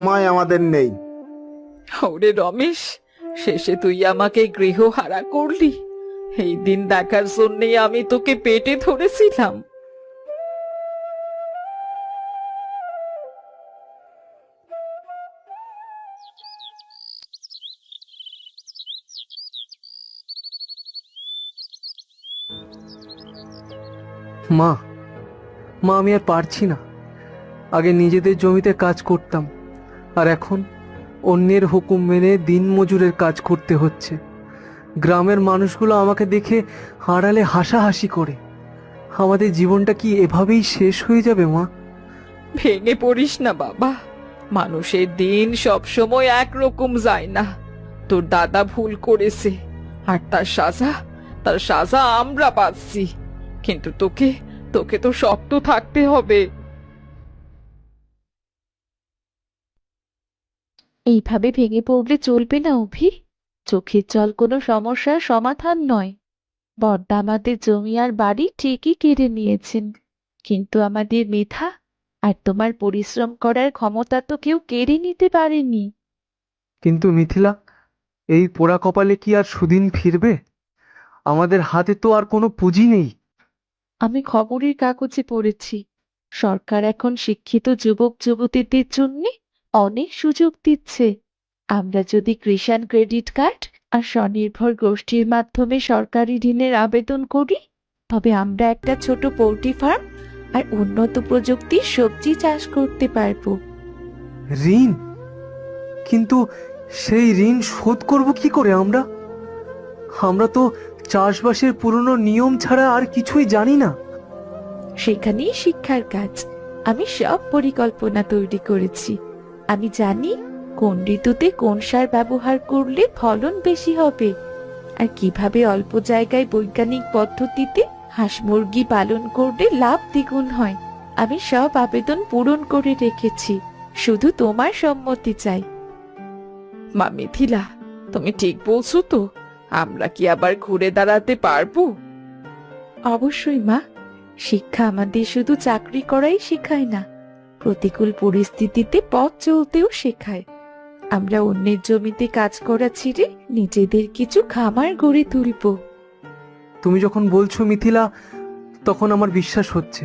মায় আমাদের নেই। ওরে রমেশ, শেষে তুই আমাকে গৃহহারা করলি। এই দিন দেখার জন্যই আমি তোকে পেটে ধরেছিলাম। মা, মা আমি আর পারছি না। আগে নিজেদের জমিতে কাজ করতাম, আর এখন অন্যের হুকুম মেনে দিনমজুরের কাজ করতে হচ্ছে। গ্রামের মানুষগুলো আমাকে দেখে আড়ালে হাসাহাসি করে। আমাদের জীবনটা কি এভাবেই শেষ হয়ে যাবে মা? ভেঙে পড়িস না বাবা, মানুষের দিন সব সময় একরকম যায় না। তোর দাদা ভুল করেছে, আর তার সাজা আমরা পাচ্ছি। কিন্তু তোকে তোকে তো শক্ত থাকতে হবে। এইভাবে ভেঙে পড়লে চলবে না অভি। চোখের জল কোনো সমস্যার সমাধান নয়। বড়দা আমাদের জমি আর বাড়ি ঠিকই কেড়ে নিয়েছেন, কিন্তু আমাদের মেধা আর তোমার পরিশ্রম করার ক্ষমতা তো কেউ কেড়ে নিতে পারেনি। কিন্তু মিথিলা, এই পোড়া কপালে কি আর সুদিন ফিরবে? আমাদের হাতে তো আর কোনো পুঁজি নেই। আমি খবরের কাগজে পড়েছি, সরকার এখন শিক্ষিত যুবক যুবতীদের জন্য অনেক সুযোগ দিচ্ছে। আমরা যদি কিষাণ ক্রেডিট কার্ড আর স্বনির্ভর গোষ্ঠীর মাধ্যমে সরকারি ঋণের আবেদন করি, তবে আমরা একটা ছোট পোল্ট্রি ফার্ম আর উন্নত প্রযুক্তির সবজি চাষ করতে পারবো। ঋণ? কিন্তু সেই ঋণ শোধ করব কি করে আমরা? আমরা তো চাষবাসের পুরনো নিয়ম ছাড়া আর কিছুই জানি না। সেখানেই শিক্ষার কাজ। আমি সব পরিকল্পনা তৈরি করেছি। আমি জানি কোন ঋতুতে কোন সার ব্যবহার করলে ফলন বেশি হবে, আর কিভাবে অল্প জায়গায় বৈজ্ঞানিক পদ্ধতিতে হাঁস মুরগি পালন করলে লাভ দ্বিগুণ হয়। আমি সব আবেদন পূরণ করে রেখেছি, শুধু তোমার সম্মতি চাই। মা মিথিলা, তুমি ঠিক বলছো তো? আমরা কি আবার ঘুরে দাঁড়াতে পারবো? অবশ্যই মা, শিক্ষা আমাদের শুধু চাকরি করাই শেখায় না, প্রতিকূল পরিস্থিতিতে পথ চলতেও শেখায়। আমরা অন্যের জমিতে কাজ করা ছেড়ে নিজেদের কিছু খামার গড়ে তুলব। তুমি যখন বলছো মিথিলা, তখন আমার বিশ্বাস হচ্ছে।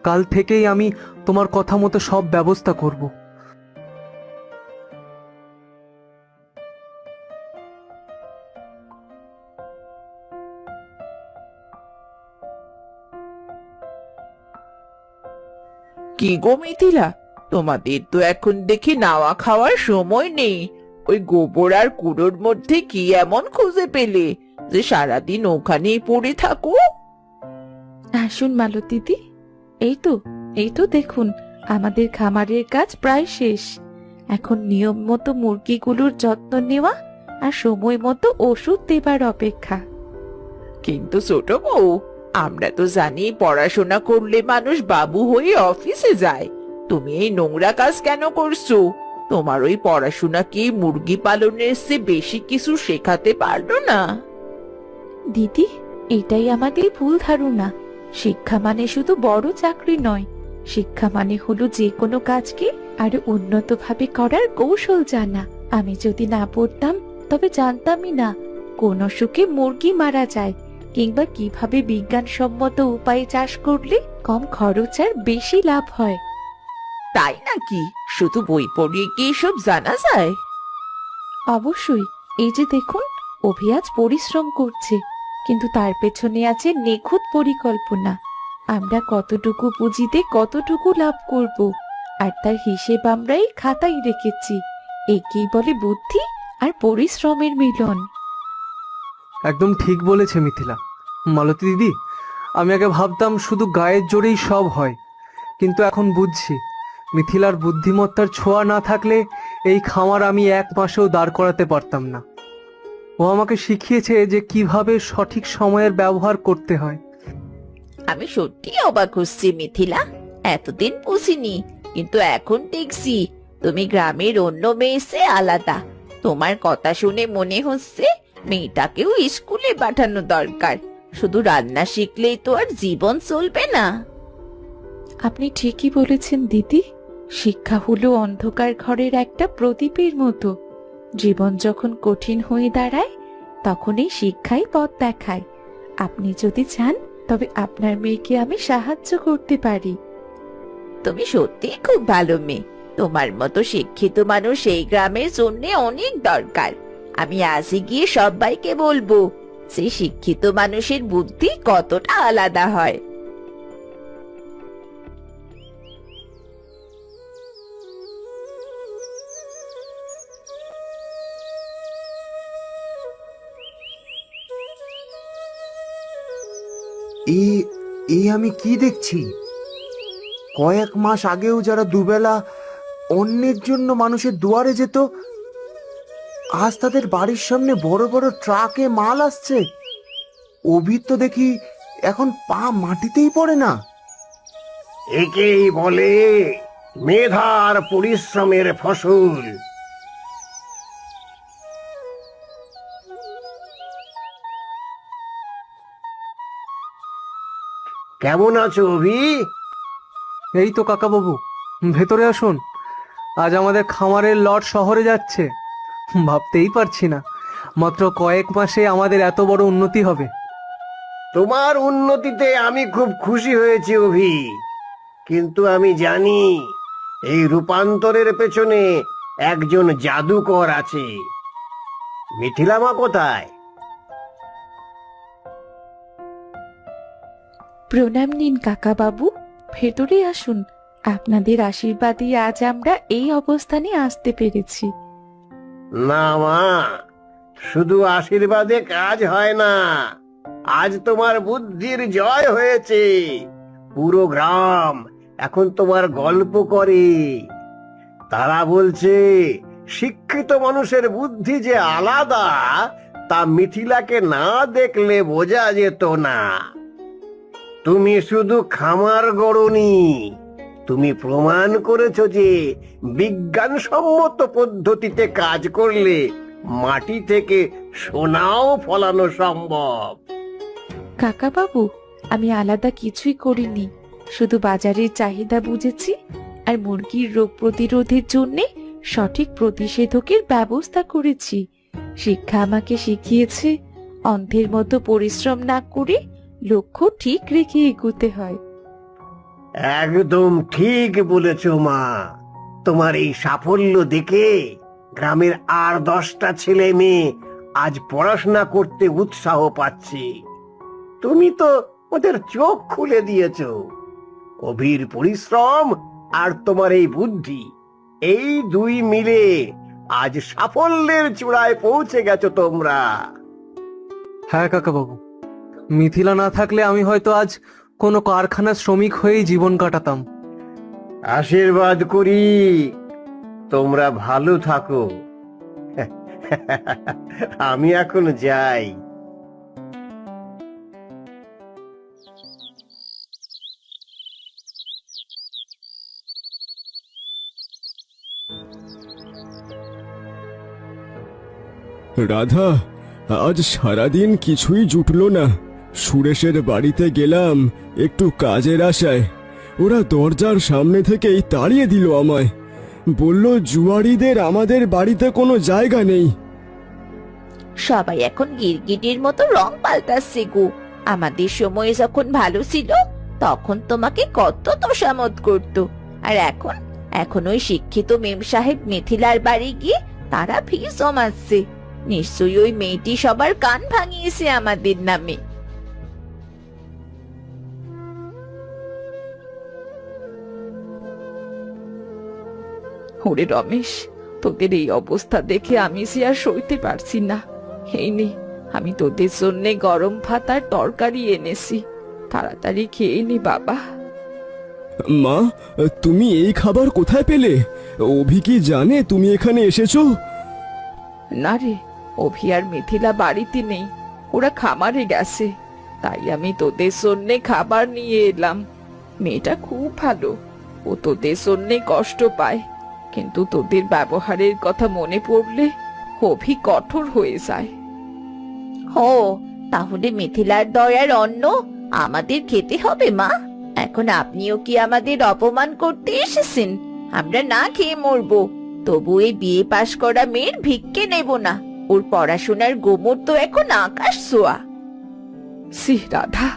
কাল থেকেই আমি তোমার কথা মতো সব ব্যবস্থা করব। কি গো মিথিলা, তোমাদের তো এখন দেখি নাওয়া খাওয়ার সময় নেই। ওই গোবর আর কুড়োর মধ্যে কি এমন খুঁজে পেলে যে সারাদিন ওখানেই পড়ে থাকো? আসুন মালতী দিদি, এই তো দেখুন, আমাদের খামারের কাজ প্রায় শেষ। এখন নিয়ম মতো মুরগিগুলোর যত্ন নেওয়া আর সময় মতো ওষুধ দেবার অপেক্ষা। কিন্তু ছোট বউ, আমরা তো জানি পড়াশোনা করলে মানুষ বাবু হয়ে অফিসে যায়। তুমি এই নোংরা কাজ কেন করছো? তোমার ওই পড়াশোনা কি মুরগি পালনের চেয়ে বেশি কিছু শেখাতে পারলো না? দিদি, এটাই আমাদের ভুল ধারণা। শিক্ষা মানে শুধু বড় চাকরি নয়, শিক্ষা মানে হলো যে কোনো কাজকে আরো উন্নতভাবে করার কৌশল জানা। আমি যদি না পড়তাম, তবে জানতামই না কোন অসুখে মুরগি মারা যায়, কিংবা কিভাবে বিজ্ঞানসম্মত উপায়ে চাষ করলে কম খরচ আর বেশি লাভ হয়। তাই নাকি? শুধু বই পড়িয়ে কি সব জানা যায়? অবশ্যই। এই যে দেখুন, অভি আজ পরিশ্রম করছে, কিন্তু তার পেছনে আছে নিখুঁত পরিকল্পনা। আমরা কতটুকু পুঁজিতে কতটুকু লাভ করব, আর তার হিসেব আমরা এই খাতায় রেখেছি। একেই বলে বুদ্ধি আর পরিশ্রমের মিলন। একদম ঠিক বলেছে মিথিলা। মালতী দিদি, আমি আগে ভাবতাম শুধু গায়ের জোরেই সব হয়, কিন্তু এখন বুঝছি মিথিলার বুদ্ধিমত্তার ছোঁয়া না থাকলে এই খামার আমি এক মাসেও দাঁড় করাতে পারতাম না। ও আমাকে শিখিয়েছে যে কিভাবে সঠিক সময়ের ব্যবহার করতে হয়। আমি সত্যি অবাক হচ্ছি মিথিলা, এতদিন বুঝিনি, কিন্তু এখন দেখছি তুমি গ্রামের অন্য মেয়ে চেয়ে আলাদা। তোমার কথা শুনে মনে হচ্ছে মেয়েটাকেও স্কুলে পাঠানো দরকার। শুধু রান্না শিখলেই তো আর জীবন চলবে না। আপনি ঠিকই বলেছেন দিদি, শিক্ষা হলো অন্ধকার ঘরের একটা প্রদীপের মতো। জীবন যখন কঠিন হয়ে দাঁড়ায় তখন এই শিক্ষাই পথ দেখায়। আপনি যদি চান তবে আপনার মেয়েকে আমি সাহায্য করতে পারি। তুমি সত্যি খুব ভালো মেয়ে। তোমার মতো শিক্ষিত মানুষ এই গ্রামের জন্য অনেক দরকার। আমি আজই গিয়ে সবাইকে বলবো সেই শিক্ষিত মানুষের বুদ্ধি কতটা আলাদা হয়। এই আমি কি দেখছি? কয়েক মাস আগেও যারা দুবেলা অন্যের জন্য মানুষের দুয়ারে যেত, আজ তাদের বাড়ির সামনে বড় বড় ট্রাকে মাল আসছে। অভির তো দেখি এখন পা মাটিতেই পড়ে না। একেই বলে মেধার পরিশ্রমের ফসল। কেমন আছো অভি? এই তো কাকাবাবু, ভেতরে আসুন। আজ আমাদের খামারের লট শহরে যাচ্ছে। ভাবতেই পারছি না মাত্র কয়েক মাসে আমাদের এত বড় উন্নতি হবে। তোমার উন্নতিতে আমি খুব খুশি হয়েছি অভি, কিন্তু আমি জানি এই রূপান্তরের পেছনে একজন জাদুকর আছে। মিথিলামা কোথায়? প্রণাম নিন কাকা বাবু, ভেতরে আসুন। আপনাদের আশীর্বাদে আজ আমরা এই অবস্থানে আসতে পেরেছি। না মা, শুধু আশীর্বাদে কাজ হয় না। আজ তোমার বুদ্ধির জয় হয়েছে। পুরো গ্রাম এখন তোমার গল্প করে। তারা বলছে শিক্ষিত মানুষের বুদ্ধি যে আলাদা তা মিথিলাকে না দেখলে বোঝা যেত না। তুমি শুধু খামার গড়নি, তুমি প্রমাণ করেছো যে বিজ্ঞানসম্মত পদ্ধতিতে কাজ করলে মাটি থেকে সোনাও ফলানো সম্ভব। কাকা বাবু, আমি আলাদা কিছুই করিনি, শুধু বাজারের চাহিদা বুঝেছি আর মুরগির রোগ প্রতিরোধের জন্য সঠিক প্রতিষেধকের ব্যবস্থা করেছি। শিক্ষা আমাকে শিখিয়েছে অন্ধের মতো পরিশ্রম না করে লক্ষ্য ঠিক রেখে এগোতে হয়। একদম ঠিক বলেছ মা। তোমার এই সাফল্য দেখে গ্রামের আর 10টা ছেলে মেয়ে আজ পড়াশোনা করতে উৎসাহ পাচ্ছে। তুমি তো ওদের চোখ খুলে দিয়েছো। অভির পরিশ্রম আর তোমার এই বুদ্ধি, এই দুই মিলে আজ সাফল্যের চূড়ায় পৌঁছে গেছো তোমরা। হ্যাঁ কাকাবাবু, মিথিলা না থাকলে আমি হয়তো আজ কোনো কারখানার শ্রমিক হয়েই জীবন কাটাতাম। আশীর্বাদ করি তোমরা ভালো থাকো। আমি এখন যাই। রাধা, আজ সারাদিন কিছুই জুটলো না। সুরেশের বাড়িতে গেলাম একটু কাজের আশায়, ওরা দরজার সামনে থেকেই তাড়িয়ে দিল আমায়। বলল জুয়ারিদের আমাদের বাড়িতে কোনো জায়গা নেই। সবাই এখন গিরগিটির মতো রং পাল্টাচ্ছে গো। আমাদের সময় যখন ভালো ছিল তখন তোমাকে কত তোষামত করতো, আর এখন ওই শিক্ষিত মেম সাহেব মিথিলার বাড়ি গিয়ে তারা ফিস জমাচ্ছে। নিশ্চয়ই ওই মেয়েটি সবার কান ভাঙিয়েছে আমাদের নামে। ওরে রমেশ, তোদের এই অবস্থা দেখে আমি সে আর সইতে পারছি না। এই নে, আমি তোদের জন্য গরম ভাত আর তরকারি এনেছি, তাড়াতাড়ি খেয়ে নি বাবা। মা, তুমি এই খাবার কোথায় পেলে? অভি কি জানে তুমি এখানে এসেছো? না রে, অভি আর মিথিলা বাড়িতে নেই, ওরা খামারে গেছে। তাই আমি তোদের জন্য খাবার নিয়ে এলাম। মেয়েটা খুব ভালো, ও তোদের জন্য কষ্ট পায়, কিন্তু তোদের ব্যবহারের কথা মনে পড়লে অভি কঠোর হয়ে যায়। ও, তাহলে মিথিলার দয়ার অন্ন আমাদের খেতে হবে মা? এখন আপনিও কি আমাদের অপমান করতে এসেছেন? আমরা না খেয়ে মরবো, তবু এই বিয়ে পাশ করা মেয়ের ভিক্ষে নেব না। ওর পড়াশোনার গোমর তো এখন আকাশ ছোঁয়া। সি রাধা,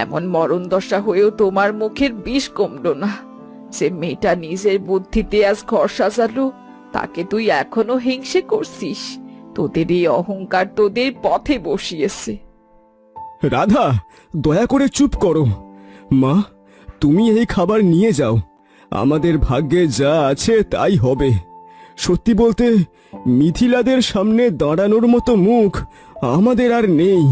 এমন মরণ দশা হয়েও তোমার মুখের বিষ কমলো না। সে মেয়েটা নিজের বুদ্ধিতে আজ ঘর সাজালো, তাকে তুই এখনো হিংসে করছিস। তোদের এই অহংকার তোদের পথে বসিয়েছে। রাধা, দয়া করে চুপ করো। মা, তুমি এই খাবার নিয়ে যাও। আমাদের ভাগ্যে যা আছে তাই হবে। সত্যি বলতে মিথিলাদের সামনে দাঁড়ানোর মতো মুখ আমাদের আর নেই।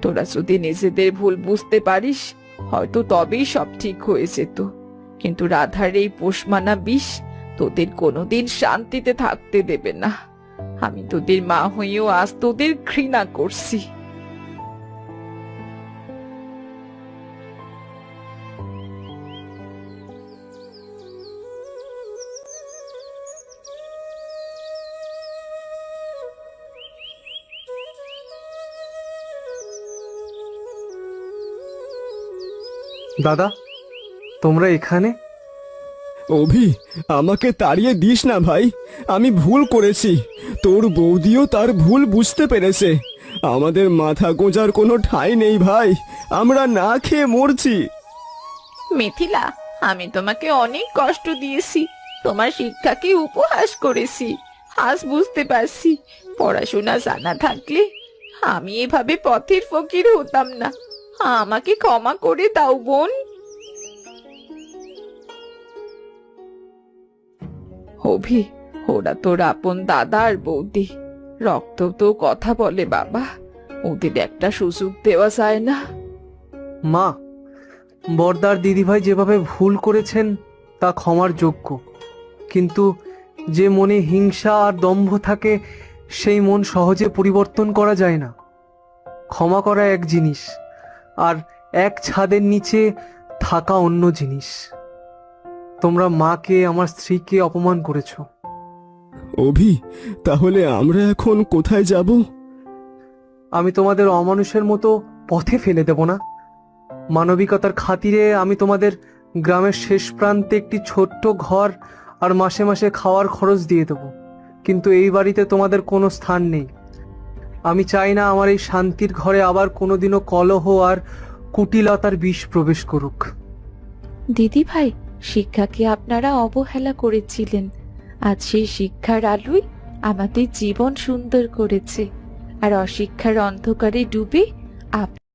তোরা যদি নিজেদের ভুল বুঝতে পারিস, হয়তো তবেই সব ঠিক হয়ে যেত। কিন্তু রাধার এই পোষমানা বিষ তোদের কোনোদিন শান্তিতে থাকতে দেবে না। আমি তোদের মা হয়েও আজ তোদের ঘৃণা করছি। দাদা, তোমরা এখানে? অভি, আমাকে তাড়িয়ে দিস না ভাই। আমি ভুল করেছি। তোর বৌদিও তার ভুল বুঝতে পেরেছে। আমাদের মাথা গোঁজার কোনো ঠাঁই নেই ভাই। আমরা না খেয়ে মরছি। মিথিলা, আমি তোমাকে অনেক কষ্ট দিয়েছি, তোমার শিক্ষাকে উপহাস করেছি। আজ বুঝতে পারছি, পড়াশোনা জানা থাকলে আমি এভাবে পথের ফকির হতাম না। আমাকে ক্ষমা করে দাও বোন। অভি, ওরা তোর আপন দাদা আর বৌদি, রক্ত তো কথা বলে বাবা। ওদের একটা সুযোগ দেওয়া যায় না? মা, বর্দার দিদিভাই যেভাবে ভুল করেছেন তা ক্ষমার যোগ্য, কিন্তু যে মনে হিংসা আর দম্ভ থাকে সেই মন সহজে পরিবর্তন করা যায় না। ক্ষমা করা এক জিনিস, আর এক ছাদের নিচে থাকা অন্য জিনিস। তোমরা মাকে, আমার স্ত্রীকে অপমান করেছো। অভি, তাহলে আমরা এখন কোথায় যাব? আমি তোমাদের অমানুষের মতো পথে ফেলে দেব না। মানবিকতার খাতিরে আমি তোমাদের গ্রামের শেষ প্রান্তে একটি ছোট্ট ঘর আর মাসে মাসে খাওয়ার খরচ দিয়ে দেব, কিন্তু এই বাড়িতে তোমাদের কোনো স্থান নেই। আমি চাই না আমার এই শান্তির ঘরে আবার কোনোদিনও কলহ আর কুটিলতার বিষ প্রবেশ করুক। দিদি ভাই, শিক্ষাকে আপনারা অবহেলা করেছিলেন, আজ সেই শিক্ষার আলোয় আমাদের জীবন সুন্দর করেছে। আর অশিক্ষার অন্ধকারে ডুবে